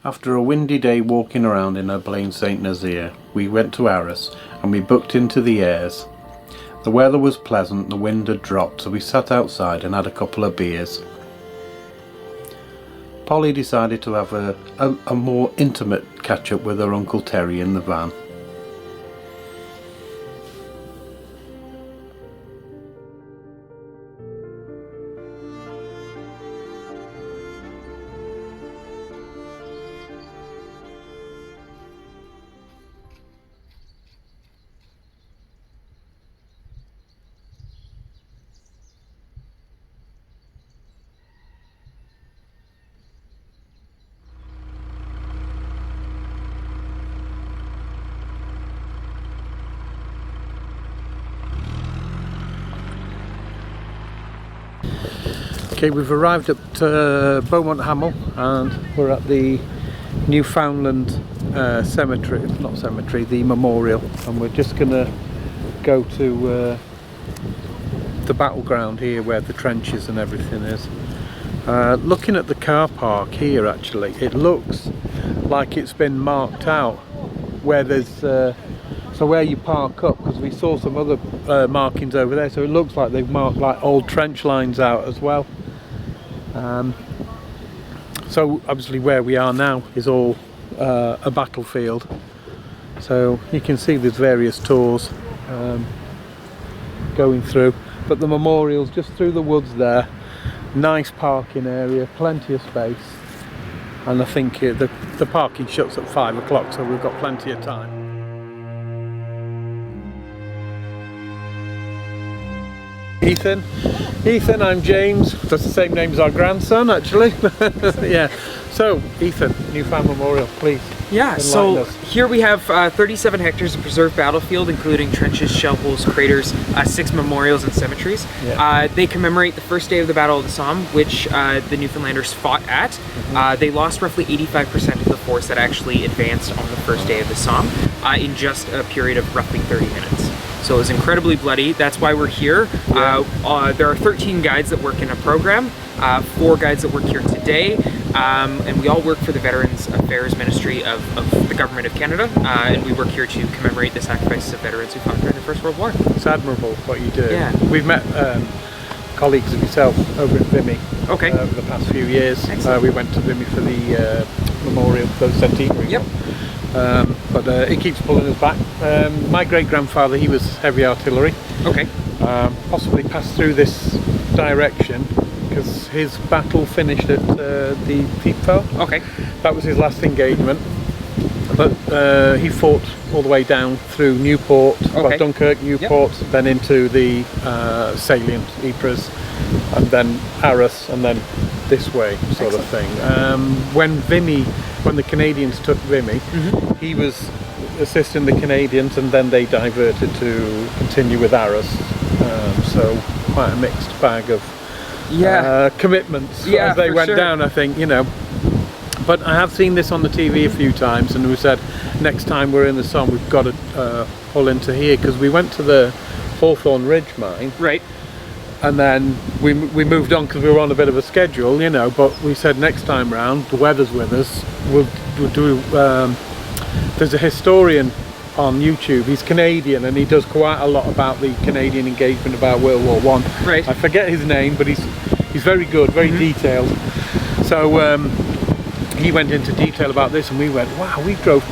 After a windy day walking around in our Blaine St Nazaire, we went to Arras and we booked into the Airs. The weather was pleasant, the wind had dropped, so we sat outside and had a couple of beers. Polly decided to have a more intimate catch up with her Uncle Terry in the van. Okay, we've arrived at Beaumont Hamel and we're at the Newfoundland cemetery, the memorial, and we're just gonna go to the battleground here where the trenches and everything is. Looking at the car park here, actually it looks like it's been marked out where there's so where you park up, because we saw some other markings over there, so it looks like they've marked like old trench lines out as well. So obviously where we are now is all a battlefield, so you can see there's various tours going through, but the memorial's just through the woods there. Nice parking area, plenty of space, and I think the parking shuts at 5 o'clock, so we've got plenty of time. Ethan, I'm James. That's the same name as our grandson, actually. Yeah. So, Ethan, Newfoundland Memorial, please. Yeah, so here we have 37 hectares of preserved battlefield, including trenches, shell holes, craters, 6 memorials and cemeteries. Yeah. They commemorate the first day of the Battle of the Somme, which the Newfoundlanders fought at. Mm-hmm. They lost roughly 85% of the force that actually advanced on the first day of the Somme in just a period of roughly 30 minutes. So it was incredibly bloody. That's why we're here. Yeah. There are 13 guides that work in a program, 4 guides that work here today, and we all work for the Veterans Affairs Ministry of the Government of Canada, and we work here to commemorate the sacrifices of veterans who fought during the First World War. It's admirable what you do. Yeah. We've met colleagues of yourself over at Vimy. Okay. Over the past few years. We went to Vimy for the memorial, the centenary. Yep. But it keeps pulling us back. My great-grandfather, he was heavy artillery. Okay. Possibly passed through this direction because his battle finished at the Thiepval. Okay. That was his last engagement. But he fought all the way down through Newport, well, Dunkirk, Newport, yep. Then into the salient, Ypres, and then Arras, and then this way, sort of thing. When the Canadians took Vimy, mm-hmm. he was assisting the Canadians, and then they diverted to continue with Arras. So quite a mixed bag of commitments as they went down, I think, you know. But I have seen this on the TV a few times, and we said next time we're in the Somme we've got to pull into here, because we went to the Hawthorne Ridge mine. Right. And then we moved on because we were on a bit of a schedule, you know, but we said next time round, the weather's with us, we'll do, there's a historian on YouTube, he's Canadian, and he does quite a lot about the Canadian engagement about World War One. Right. I forget his name, but he's very good, very mm-hmm. detailed. So he went into detail about this, and we went, wow, we drove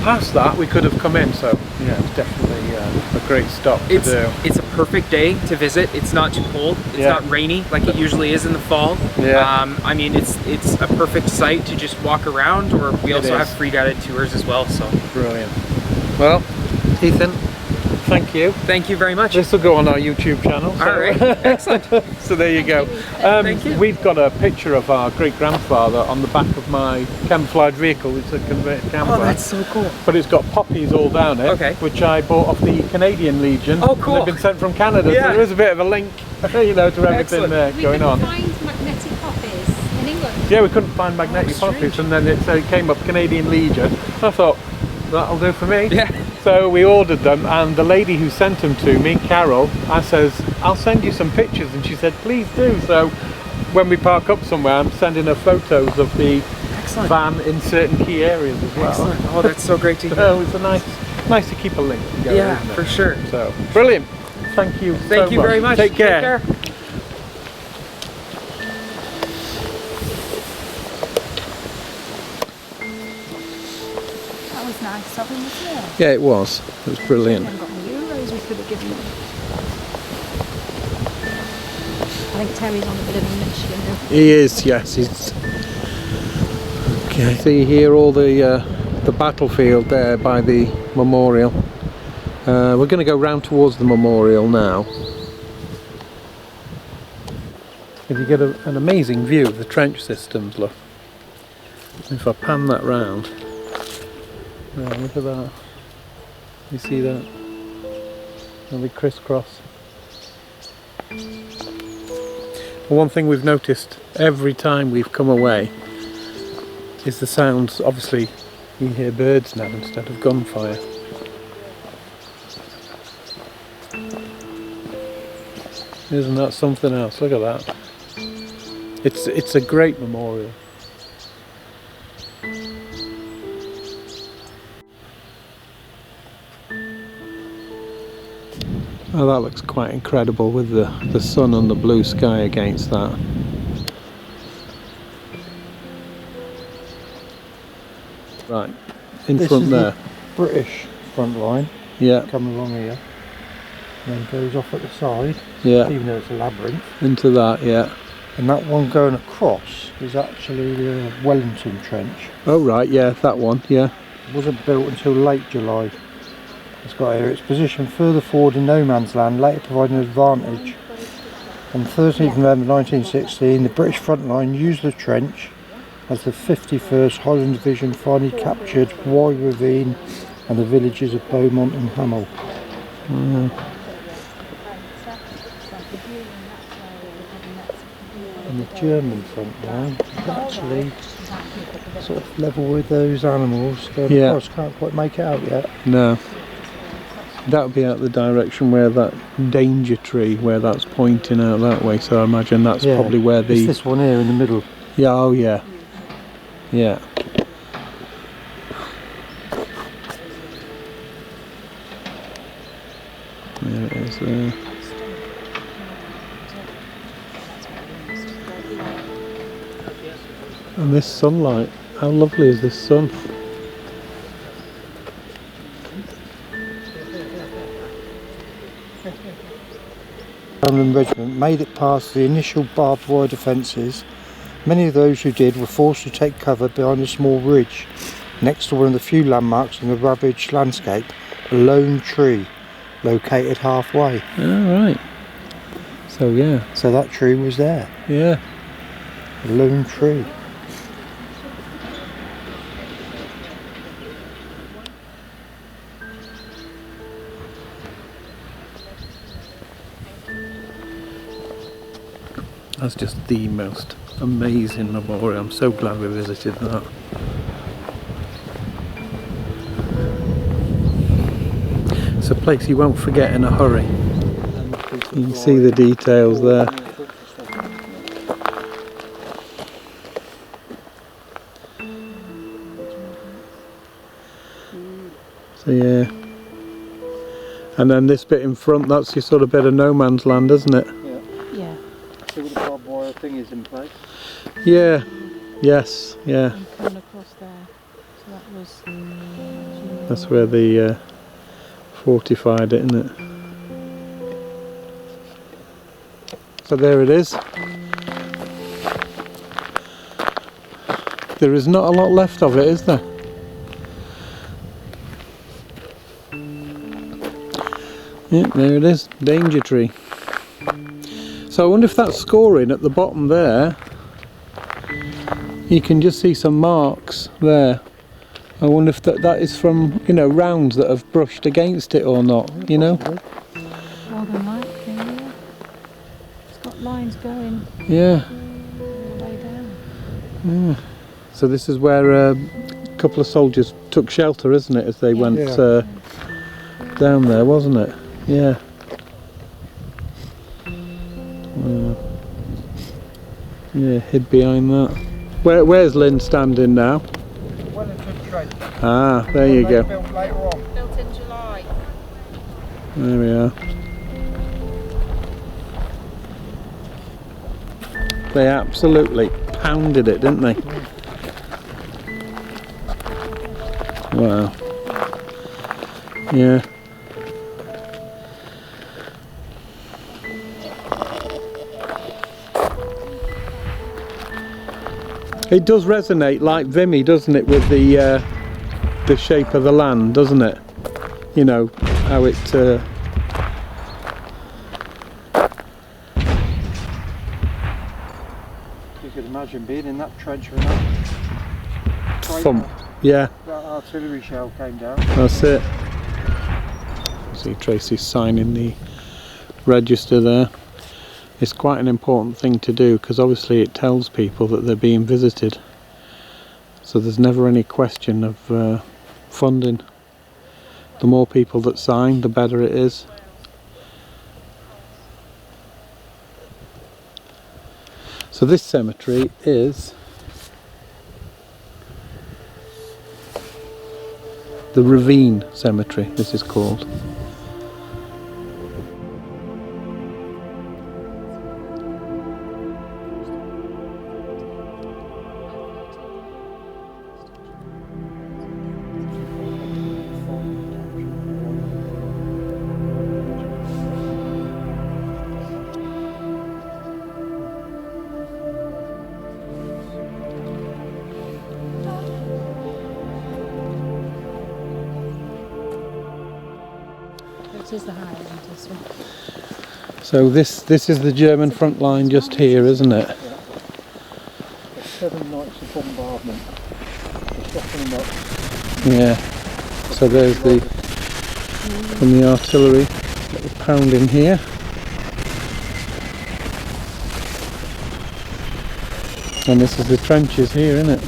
past that, we could have come in. So yeah, it's definitely a great stop to do. It's a perfect day to visit. It's not too cold, it's not rainy like it usually is in the fall. Yeah. I mean, it's a perfect site to just walk around, or we also have free guided tours as well. So brilliant. Well, Ethan, thank you. Thank you very much. This will go on our YouTube channel. So. All right, excellent. So there you go. Thank you. We've got a picture of our great-grandfather on the back of my camouflage vehicle. It's a converted camper. Oh, that's so cool. But it's got poppies all down it, which I bought off the Canadian Legion. Oh, cool. They've been sent from Canada, so there is a bit of a link, you know, to everything going on. We couldn't find magnetic poppies in England. Yeah, we couldn't find magnetic poppies, and then it came up Canadian Legion. I thought, that'll do for me. Yeah. So we ordered them, and the lady who sent them to me, Carol, I says, I'll send you some pictures, and she said, please do. So when we park up somewhere, I'm sending her photos of the Excellent. van in certain key areas as well. Excellent. Oh, that's so great to hear. So it's a nice to keep a link together, Yeah, isn't it? for sure. So brilliant. Thank you. Thank you very much. Take care. That was nice of him, wasn't it? Yeah, it was. It was brilliant. Got the euros we could have given him. I think Terry's on a bit of a mission now. He is, yes. He's okay. See here all the battlefield there by the memorial. We're going to go round towards the memorial now. If you get an amazing view of the trench systems, look. If I pan that round, look at that. You see that? And we crisscross. One thing we've noticed every time we've come away is the sounds. Obviously you hear birds now instead of gunfire. Isn't that something else? Look at that. It's a great memorial. Oh, that looks quite incredible with the sun and the blue sky against that. Right, in front there. The British front line. Yeah. Coming along here. And then goes off at the side. Yeah. Even though it's a labyrinth. Into that, yeah. And that one going across is actually the Wellington Trench. Oh right, yeah, that one, yeah. It wasn't built until late July. It's got here its position further forward in no man's land, later providing an advantage. On 13th November 1916, the British front line used the trench as the 51st Highland Division finally captured Wye Ravine and the villages of Beaumont and Hamel. And the German front line is actually sort of level with those animals. The forest can't quite make it out yet. No. That would be out the direction where that danger tree, where that's pointing out that way. So I imagine that's probably where the... It's this one here in the middle. Yeah, oh yeah. Yeah. There it is there. And this sunlight, how lovely is this sun? Newfoundland Regiment made it past the initial barbed wire defences. Many of those who did were forced to take cover behind a small ridge next to one of the few landmarks in the ravaged landscape, a lone tree located halfway. Oh, right. So yeah. So that tree was there. Yeah. A lone tree. That's just the most amazing memorial. I'm so glad we visited that. It's a place you won't forget in a hurry. You can see the details there. So yeah. And then this bit in front, that's your sort of bit of no man's land, isn't it? Yeah. See what the barbed wire thing is in place? Yeah. Yes. Yeah. And coming across there. So that was... That's where the fortified it, isn't it? So there it is. There is not a lot left of it, is there? Yeah, there it is, danger tree. So I wonder if that's scoring at the bottom there. You can just see some marks there. I wonder if that is from, you know, rounds that have brushed against it or not, you know? More than likely, yeah. It's got lines going Yeah. all the way down. Yeah. So this is where a couple of soldiers took shelter, isn't it, as they went down there, wasn't it? Yeah. Yeah, hid behind that. Where's Lynn standing now? Wellington Trent. Ah, there you go. Built later on. Built in July. There we are. They absolutely pounded it, didn't they? Wow. Yeah. It does resonate like Vimy, doesn't it, with the shape of the land, doesn't it? You know how it. You could imagine being in that trench when that Thump. Yeah. That artillery shell came down. That's it. See Tracy's signing the register there. It's quite an important thing to do because obviously it tells people that they're being visited. So there's never any question of funding. The more people that sign, the better it is. So this cemetery is the Ravine Cemetery, this is called. Which is the Highland, this one. So this is the German front line just here, isn't it? 7 nights of bombardment. Stopping them up. Yeah. So there's the from the artillery, little pounding here. And this is the trenches here, isn't it?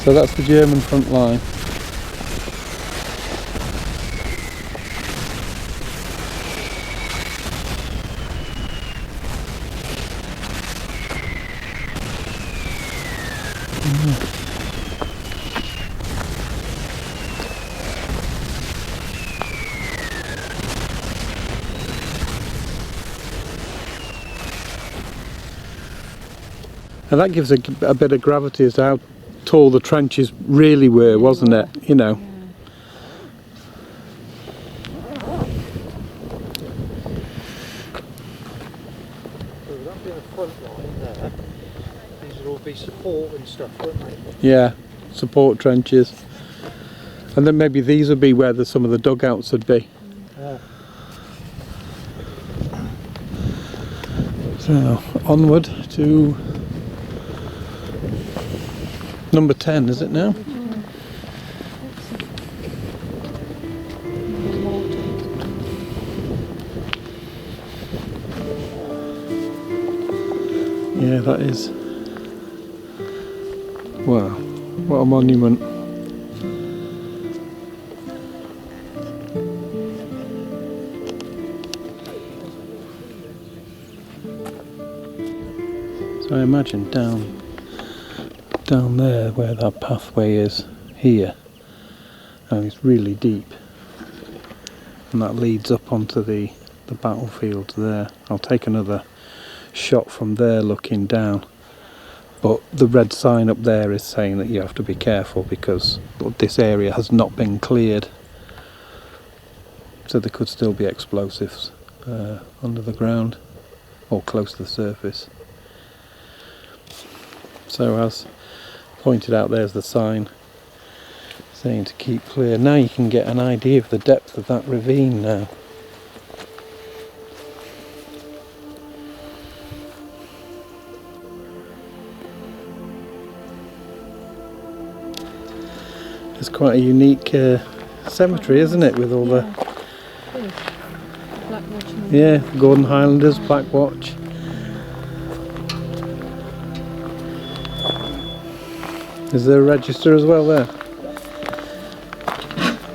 So that's the German front line. And that gives a bit of gravity as to how tall the trenches really were, wasn't it? You know. So that'd be the front line there. These would all be support and stuff, wouldn't they? Yeah, support trenches. And then maybe these would be where some of the dugouts would be. Yeah. So, onward to number 10, is it now? Yeah, that is. Wow, what a monument. So I imagine down there where that pathway is here, and it's really deep, and that leads up onto the battlefield there. I'll take another shot from there looking down, but the red sign up there is saying that you have to be careful because this area has not been cleared, so there could still be explosives under the ground or close to the surface. So as pointed out, there's the sign saying to keep clear. Now you can get an idea of the depth of that ravine now. It's quite a unique cemetery, isn't it, with all the Gordon Highlanders, Black Watch. Is there a register as well there?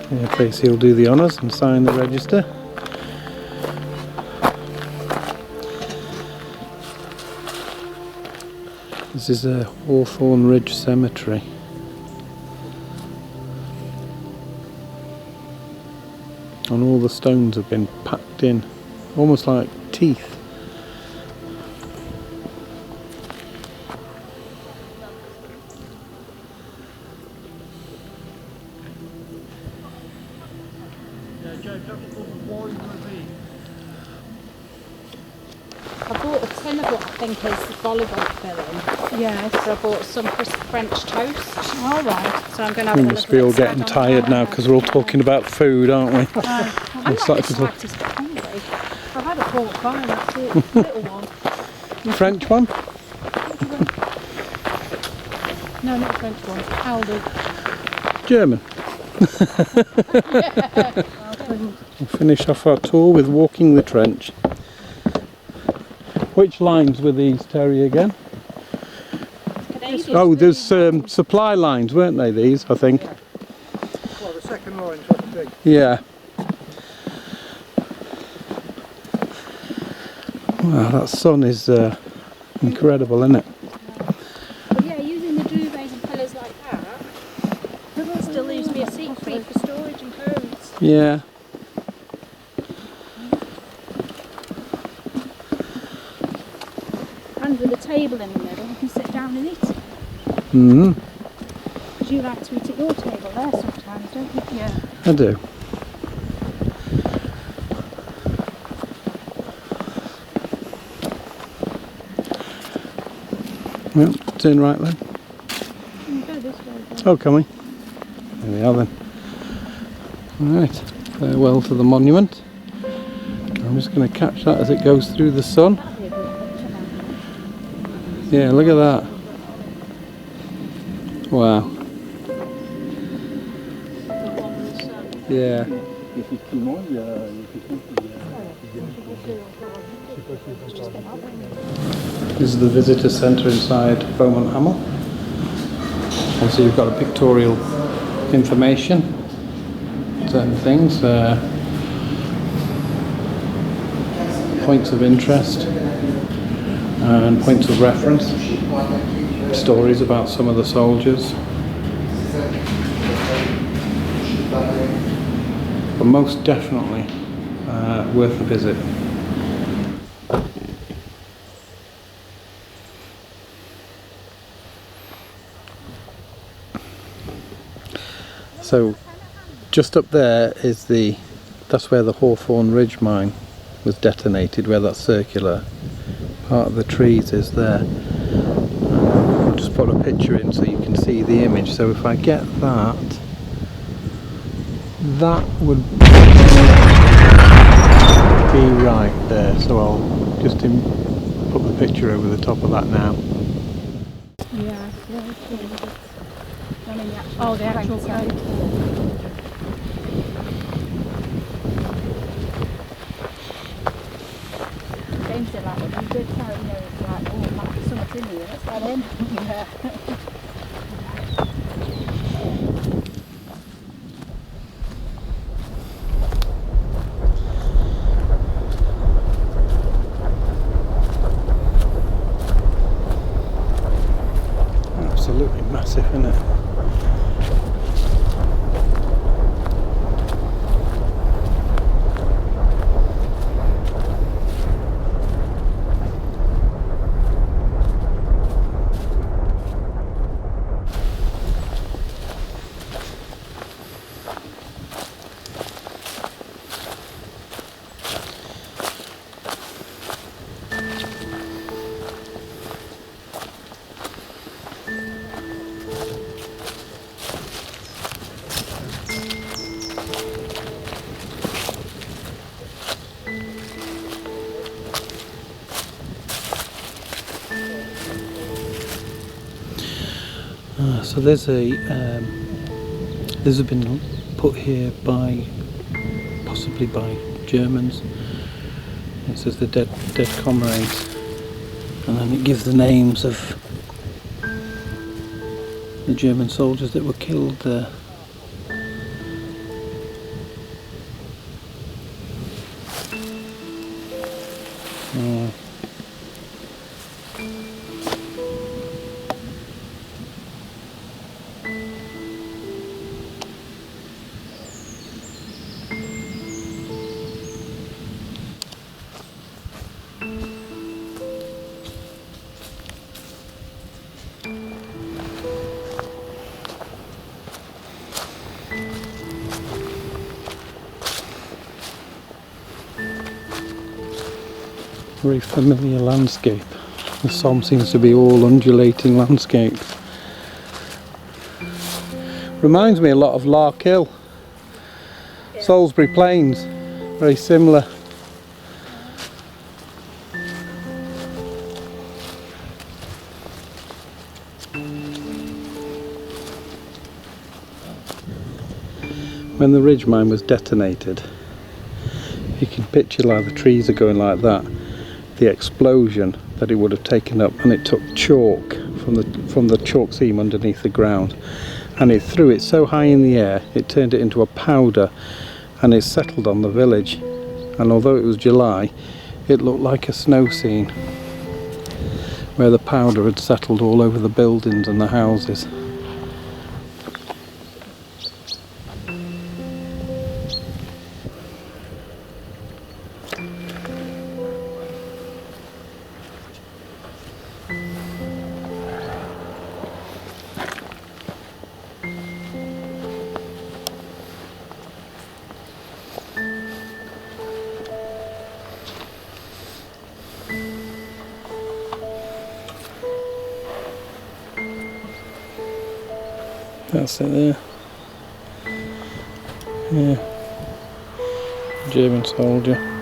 Yeah, Tracy will do the honours and sign the register. This is a Hawthorne Ridge Cemetery. And all the stones have been packed in, almost like teeth. I bought a tin of what I think is volleyball filling. Yes. So I bought some crisp French toast. All right. So I'm going to have We a must be all getting tired now because we're all talking about food, aren't we? I'm not the slightest bit hungry. I've had a pork pie, that's it. Little one. French one? No, not French one. Aldi. German. We'll finish off our tour with walking the trench. Which lines were these, Terry, again? Oh, there's supply lines, weren't they, these, I think? Well, the second line's what I think. Yeah. Wow, that sun is incredible, isn't it? But yeah, using the duvets and pillows like that still leaves me a seat free for storage and clothes. Yeah. And with a table in the middle, you can sit down and eat. Mm-hmm. Because you like to eat at your table there sometimes, don't you? Yeah. I do. Well, turn right then. You can go this way. Then. Oh, can we? There we are then. Right, farewell to the monument. I'm just going to catch that as it goes through the sun. Yeah, look at that. Wow. Yeah. This is the visitor centre inside Beaumont Hamel. Obviously you've got a pictorial information, certain things, points of interest and points of reference, stories about some of the soldiers. But most definitely worth a visit. So just up there is that's where the Hawthorne Ridge mine was detonated, where that circular part of the trees is there. I'll just put a picture in so you can see the image. So if I get that would be right there. So I'll just put the picture over the top of that now. Yeah. Oh, the actual gate. James did like it. You did tell, you know, it's like, oh, Matt, so much in here. Let's get in. Yeah. Absolutely massive, isn't it? So there's these have been put here possibly by Germans. It says the dead comrades, and then it gives the names of the German soldiers that were killed there. Very familiar landscape. The Somme seems to be all undulating landscape. Reminds me a lot of Larkhill, Salisbury Plains, very similar. When the ridge mine was detonated, you can picture like the trees are going like that, the explosion that it would have taken up, and it took chalk from the chalk seam underneath the ground, and it threw it so high in the air it turned it into a powder, and it settled on the village. And although it was July, it looked like a snow scene where the powder had settled all over the buildings and the houses. That's it there. Yeah. German soldier.